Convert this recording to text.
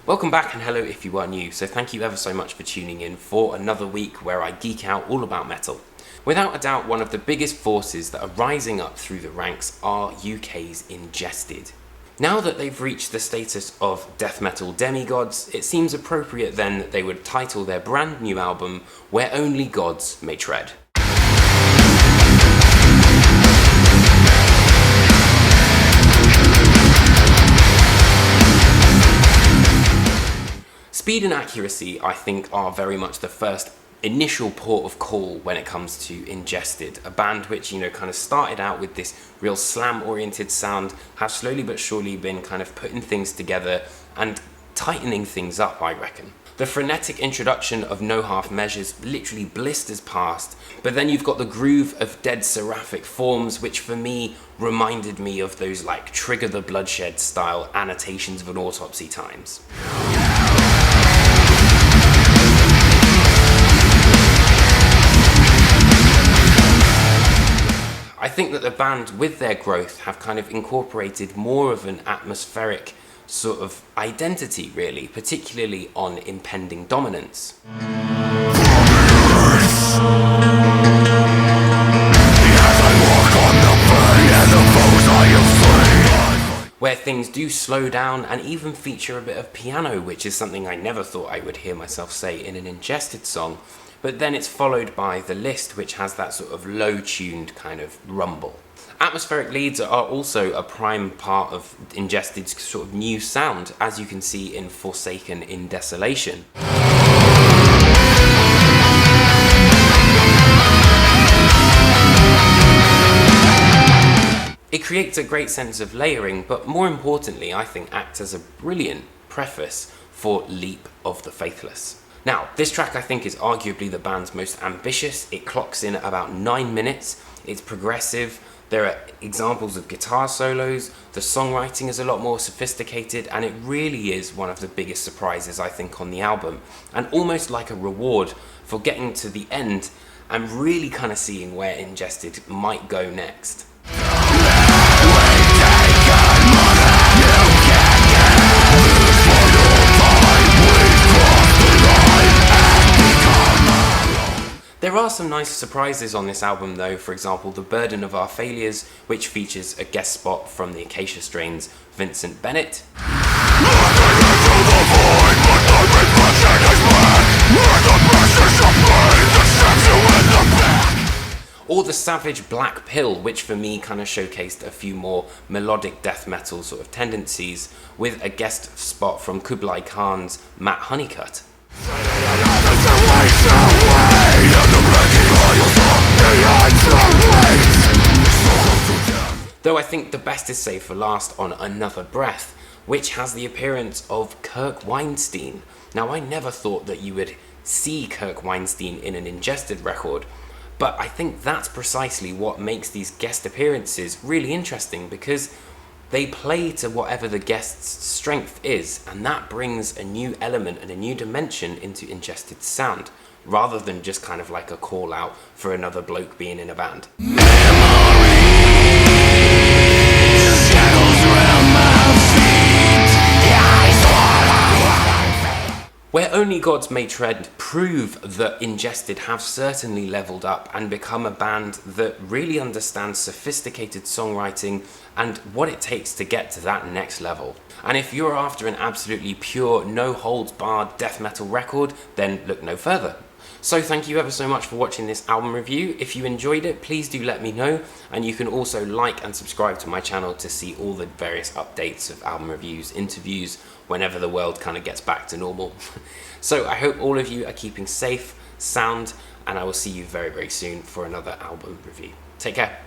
Welcome back and hello if you are new, so thank you ever so much for tuning in for another week where I geek out all about metal. Without a doubt, one of the biggest forces that are rising up through the ranks are UK's Ingested. Now that they've reached the status of death metal demigods, it seems appropriate then that they would title their brand new album Where Only Gods May Tread. Speed and accuracy, I think, are very much the first initial port of call when it comes to Ingested, a band which, kind of started out with this real slam-oriented sound, have slowly but surely been kind of putting things together and tightening things up, I reckon. The frenetic introduction of no half measures literally blisters past, but then you've got the groove of dead seraphic forms, which for me reminded me of those like Trigger the Bloodshed style annotations of an autopsy times. I think that the band, with their growth, have kind of incorporated more of an atmospheric sort of identity, really, particularly on impending dominance. Where things do slow down and even feature a bit of piano, which is something I never thought I would hear myself say in an Ingested song. But then it's followed by the list, which has that sort of low-tuned kind of rumble. Atmospheric leads are also a prime part of Ingested's sort of new sound, as you can see in Forsaken in Desolation. It creates a great sense of layering, but more importantly, I think acts as a brilliant preface for Leap of the Faithless. Now, this track I think is arguably the band's most ambitious. It clocks in at about 9 minutes, it's progressive, there are examples of guitar solos, the songwriting is a lot more sophisticated, and it really is one of the biggest surprises I think on the album, and almost like a reward for getting to the end and really kind of seeing where Ingested might go next. There are some nice surprises on this album though, for example The Burden of Our Failures, which features a guest spot from the Acacia Strain's Vincent Bennett. Or The Savage Black Pill, which for me kind of showcased a few more melodic death metal sort of tendencies, with a guest spot from Kublai Khan's Matt Honeycutt. Though I think the best is saved for last on Another Breath, which has the appearance of Kirk Weinstein. Now, I never thought that you would see Kirk Weinstein in an Ingested record, but I think that's precisely what makes these guest appearances really interesting, because they play to whatever the guest's strength is, and that brings a new element and a new dimension into Ingested's sound, rather than just kind of like a call out for another bloke being in a band. Where Only Gods May Tread prove that Ingested have certainly leveled up and become a band that really understands sophisticated songwriting and what it takes to get to that next level. And if you're after an absolutely pure, no-holds-barred death metal record, then look no further. So thank you ever so much for watching this album review. If you enjoyed it, please do let me know, and you can also like and subscribe to my channel to see all the various updates of album reviews, interviews, whenever the world kind of gets back to normal. So I hope all of you are keeping safe, sound, and I will see you very, very soon for another album review. Take care.